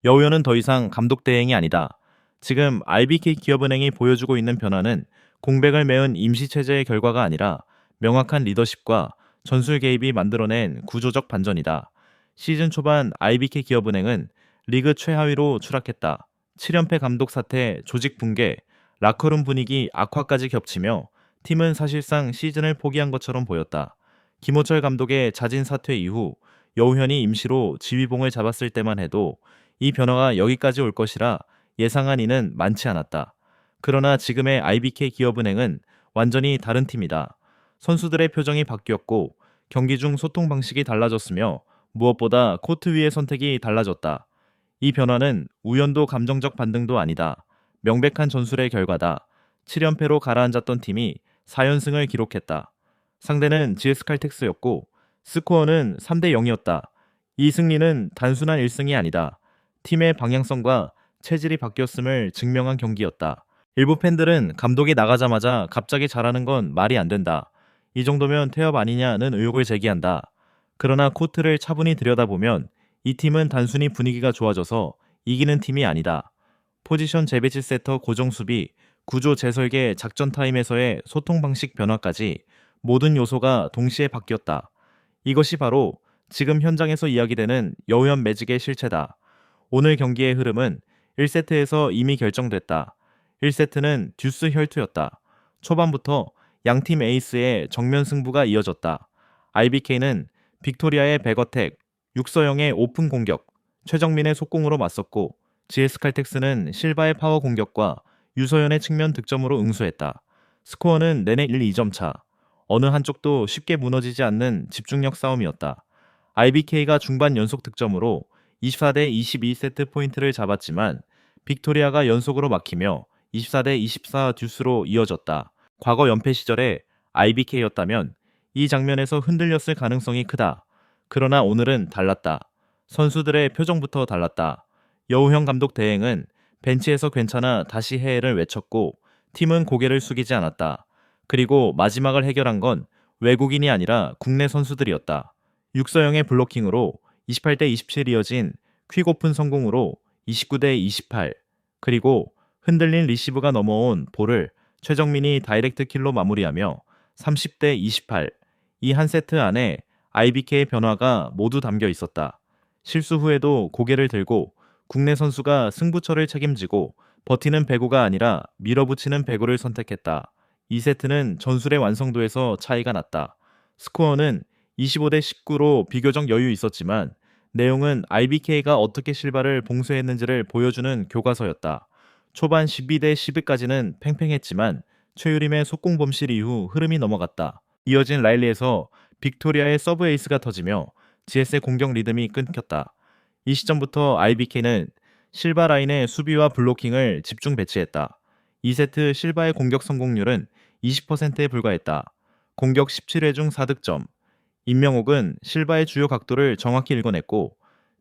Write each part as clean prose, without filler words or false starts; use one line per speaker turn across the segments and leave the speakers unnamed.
여우현은 더 이상 감독 대행이 아니다. 지금 RBK 기업은행이 보여주고 있는 변화는 공백을 메운 임시체제의 결과가 아니라 명확한 리더십과 전술 개입이 만들어낸 구조적 반전이다. 시즌 초반 RBK 기업은행은 리그 최하위로 추락했다. 7연패 감독 사태, 조직 붕괴, 라커룸 분위기 악화까지 겹치며 팀은 사실상 시즌을 포기한 것처럼 보였다. 김호철 감독의 자진 사퇴 이후 여우현이 임시로 지휘봉을 잡았을 때만 해도 이 변화가 여기까지 올 것이라 예상한 이는 많지 않았다. 그러나 지금의 IBK 기업은행은 완전히 다른 팀이다. 선수들의 표정이 바뀌었고 경기 중 소통 방식이 달라졌으며 무엇보다 코트 위의 선택이 달라졌다. 이 변화는 우연도 감정적 반등도 아니다. 명백한 전술의 결과다. 7연패로 가라앉았던 팀이 4연승을 기록했다. 상대는 GS 칼텍스였고 스코어는 3대 0이었다. 이 승리는 단순한 1승이 아니다. 팀의 방향성과 체질이 바뀌었음을 증명한 경기였다. 일부 팬들은 감독이 나가자마자 갑자기 잘하는 건 말이 안 된다. 이 정도면 태업 아니냐는 의혹을 제기한다. 그러나 코트를 차분히 들여다보면 이 팀은 단순히 분위기가 좋아져서 이기는 팀이 아니다. 포지션 재배치 세터 고정 수비, 구조 재설계 작전 타임에서의 소통 방식 변화까지 모든 요소가 동시에 바뀌었다. 이것이 바로 지금 현장에서 이야기되는 여우현 매직의 실체다. 오늘 경기의 흐름은 1세트에서 이미 결정됐다. 1세트는 듀스 혈투였다. 초반부터 양팀 에이스의 정면 승부가 이어졌다. IBK는 빅토리아의 백어택, 육서영의 오픈 공격, 최정민의 속공으로 맞섰고 GS 칼텍스는 실바의 파워 공격과 유서연의 측면 득점으로 응수했다. 스코어는 내내 1-2점 차. 어느 한쪽도 쉽게 무너지지 않는 집중력 싸움이었다. IBK가 중반 연속 득점으로 24대 22세트 포인트를 잡았지만 빅토리아가 연속으로 막히며 24대 24 듀스로 이어졌다. 과거 연패 시절에 IBK였다면 이 장면에서 흔들렸을 가능성이 크다. 그러나 오늘은 달랐다. 선수들의 표정부터 달랐다. 여우형 감독 대행은 벤치에서 괜찮아 다시 해를 외쳤고 팀은 고개를 숙이지 않았다. 그리고 마지막을 해결한 건 외국인이 아니라 국내 선수들이었다. 육서영의 블로킹으로 28대 27 이어진 퀵오픈 성공으로 29대 28, 그리고 흔들린 리시브가 넘어온 볼을 최정민이 다이렉트 킬로 마무리하며 30대 28, 이 한 세트 안에 IBK의 변화가 모두 담겨 있었다. 실수 후에도 고개를 들고 국내 선수가 승부처를 책임지고 버티는 배구가 아니라 밀어붙이는 배구를 선택했다. 2세트는 전술의 완성도에서 차이가 났다. 스코어는 25대 19로 비교적 여유 있었지만 내용은 IBK가 어떻게 실바를 봉쇄했는지를 보여주는 교과서였다. 초반 12대 11까지는 팽팽했지만 최유림의 속공 범실 이후 흐름이 넘어갔다. 이어진 라일리에서 빅토리아의 서브 에이스가 터지며 GS의 공격 리듬이 끊겼다. 이 시점부터 IBK는 실바 라인의 수비와 블로킹을 집중 배치했다. 2세트 실바의 공격 성공률은 20%에 불과했다. 공격 17회 중 4득점. 임명옥은 실바의 주요 각도를 정확히 읽어냈고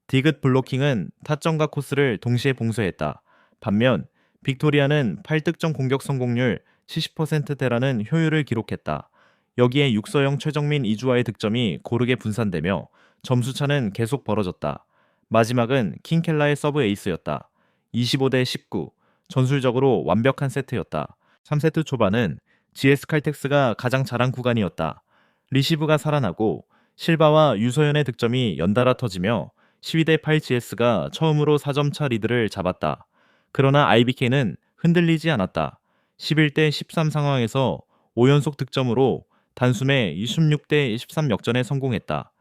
디귿 블로킹은 타점과 코스를 동시에 봉쇄했다. 반면 빅토리아는 8득점 공격 성공률 70%대라는 효율을 기록했다. 여기에 육서영 최정민 이주아의 득점이 고르게 분산되며 점수차는 계속 벌어졌다. 마지막은 킹켈라의 서브 에이스였다. 25대 19, 전술적으로 완벽한 세트였다. 3세트 초반은 GS 칼텍스가 가장 잘한 구간이었다. 리시브가 살아나고 실바와 유서연의 득점이 연달아 터지며 12대 8 GS가 처음으로 4점차 리드를 잡았다. 그러나 IBK는 흔들리지 않았다. 11대 13 상황에서 5연속 득점으로 단숨에 26대 13 역전에 성공했다.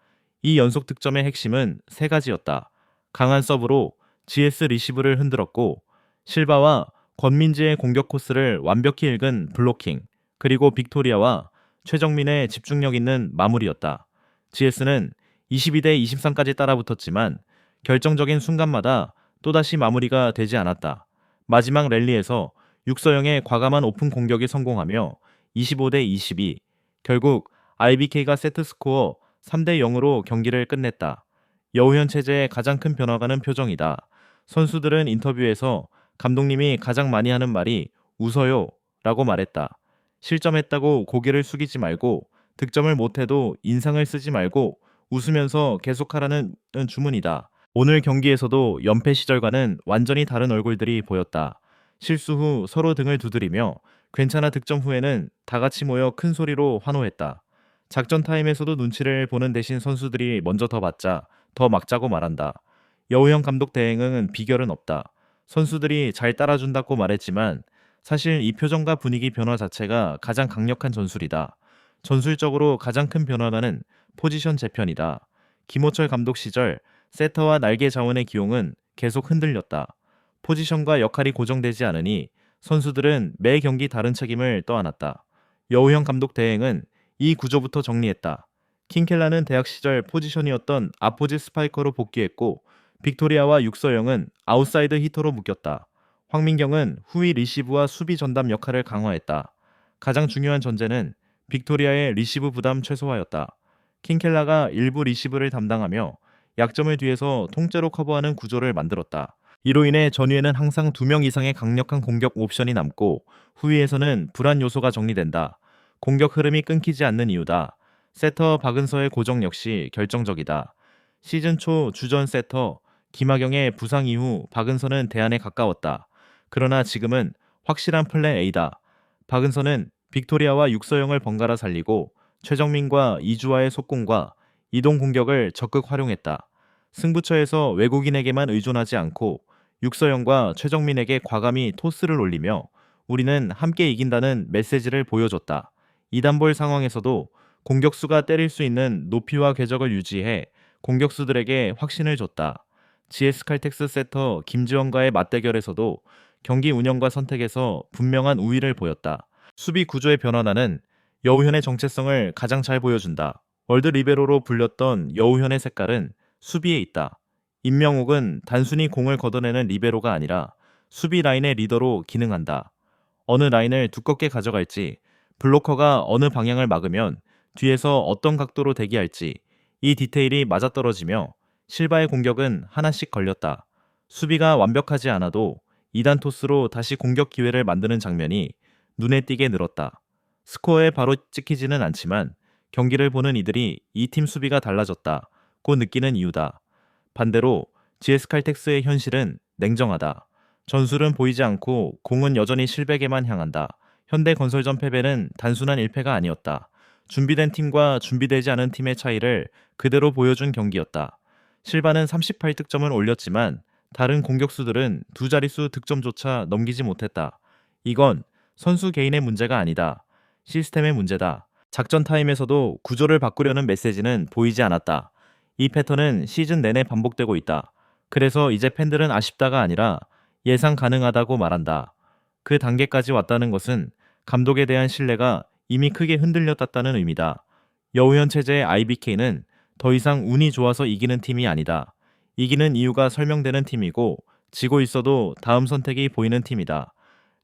이 연속 득점의 핵심은 세 가지였다. 강한 서브로 GS 리시브를 흔들었고 실바와 권민지의 공격 코스를 완벽히 읽은 블로킹, 그리고 빅토리아와 최정민의 집중력 있는 마무리였다. GS는 22대 23까지 따라붙었지만 결정적인 순간마다 또다시 마무리가 되지 않았다. 마지막 랠리에서 육서영의 과감한 오픈 공격이 성공하며 25대 22, 결국 IBK가 세트 스코어 3대 0으로 경기를 끝냈다. 여우현 체제의 가장 큰 변화가는 표정이다. 선수들은 인터뷰에서 감독님이 가장 많이 하는 말이 웃어요 라고 말했다. 실점했다고 고개를 숙이지 말고 득점을 못해도 인상을 쓰지 말고 웃으면서 계속하라는 주문이다. 오늘 경기에서도 연패 시절과는 완전히 다른 얼굴들이 보였다. 실수 후 서로 등을 두드리며 괜찮아 득점 후에는 다 같이 모여 큰 소리로 환호했다. 작전 타임에서도 눈치를 보는 대신 선수들이 먼저 더 맞자 더 막자고 말한다. 여우형 감독 대행은 비결은 없다. 선수들이 잘 따라준다고 말했지만 사실 이 표정과 분위기 변화 자체가 가장 강력한 전술이다. 전술적으로 가장 큰 변화는 포지션 재편이다. 김호철 감독 시절 세터와 날개 자원의 기용은 계속 흔들렸다. 포지션과 역할이 고정되지 않으니 선수들은 매 경기 다른 책임을 떠안았다. 여우형 감독 대행은 이 구조부터 정리했다. 킹켈라는 대학 시절 포지션이었던 아포지 스파이커로 복귀했고 빅토리아와 육서영은 아웃사이드 히터로 묶였다. 황민경은 후위 리시브와 수비 전담 역할을 강화했다. 가장 중요한 전제는 빅토리아의 리시브 부담 최소화였다. 킹켈라가 일부 리시브를 담당하며 약점을 뒤에서 통째로 커버하는 구조를 만들었다. 이로 인해 전위에는 항상 2명 이상의 강력한 공격 옵션이 남고 후위에서는 불안 요소가 정리된다. 공격 흐름이 끊기지 않는 이유다. 세터 박은서의 고정 역시 결정적이다. 시즌 초 주전 세터 김하경의 부상 이후 박은서는 대안에 가까웠다. 그러나 지금은 확실한 플랜 A다. 박은서는 빅토리아와 육서영을 번갈아 살리고 최정민과 이주아의 속공과 이동 공격을 적극 활용했다. 승부처에서 외국인에게만 의존하지 않고 육서영과 최정민에게 과감히 토스를 올리며 우리는 함께 이긴다는 메시지를 보여줬다. 이단볼 상황에서도 공격수가 때릴 수 있는 높이와 궤적을 유지해 공격수들에게 확신을 줬다. GS 칼텍스 세터 김지원과의 맞대결에서도 경기 운영과 선택에서 분명한 우위를 보였다. 수비 구조의 변화는 여우현의 정체성을 가장 잘 보여준다. 월드 리베로로 불렸던 여우현의 색깔은 수비에 있다. 임명옥은 단순히 공을 걷어내는 리베로가 아니라 수비 라인의 리더로 기능한다. 어느 라인을 두껍게 가져갈지, 블로커가 어느 방향을 막으면 뒤에서 어떤 각도로 대기할지 이 디테일이 맞아떨어지며 실바의 공격은 하나씩 걸렸다. 수비가 완벽하지 않아도 2단 토스로 다시 공격 기회를 만드는 장면이 눈에 띄게 늘었다. 스코어에 바로 찍히지는 않지만 경기를 보는 이들이 이 팀 수비가 달라졌다고 느끼는 이유다. 반대로 GS 칼텍스의 현실은 냉정하다. 전술은 보이지 않고 공은 여전히 실백에만 향한다. 현대건설전 패배는 단순한 1패가 아니었다. 준비된 팀과 준비되지 않은 팀의 차이를 그대로 보여준 경기였다. 실바는 38득점을 올렸지만 다른 공격수들은 두 자릿수 득점조차 넘기지 못했다. 이건 선수 개인의 문제가 아니다. 시스템의 문제다. 작전 타임에서도 구조를 바꾸려는 메시지는 보이지 않았다. 이 패턴은 시즌 내내 반복되고 있다. 그래서 이제 팬들은 아쉽다가 아니라 예상 가능하다고 말한다. 그 단계까지 왔다는 것은 감독에 대한 신뢰가 이미 크게 흔들렸다는 의미다. 여우현 체제의 IBK는 더 이상 운이 좋아서 이기는 팀이 아니다. 이기는 이유가 설명되는 팀이고 지고 있어도 다음 선택이 보이는 팀이다.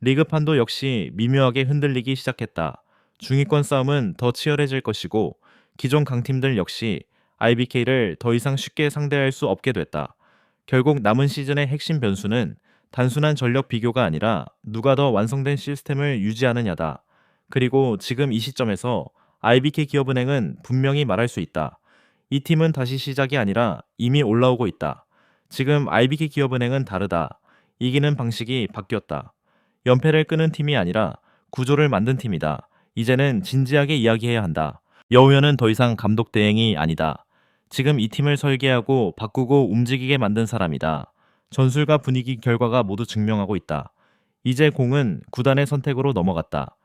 리그판도 역시 미묘하게 흔들리기 시작했다. 중위권 싸움은 더 치열해질 것이고 기존 강팀들 역시 IBK를 더 이상 쉽게 상대할 수 없게 됐다. 결국 남은 시즌의 핵심 변수는 단순한 전력 비교가 아니라 누가 더 완성된 시스템을 유지하느냐다. 그리고 지금 이 시점에서 IBK 기업은행은 분명히 말할 수 있다. 이 팀은 다시 시작이 아니라 이미 올라오고 있다. 지금 IBK 기업은행은 다르다. 이기는 방식이 바뀌었다. 연패를 끄는 팀이 아니라 구조를 만든 팀이다. 이제는 진지하게 이야기해야 한다. 여우현은 더 이상 감독 대행이 아니다. 지금 이 팀을 설계하고 바꾸고 움직이게 만든 사람이다. 전술과 분위기 결과가 모두 증명하고 있다. 이제 공은 구단의 선택으로 넘어갔다.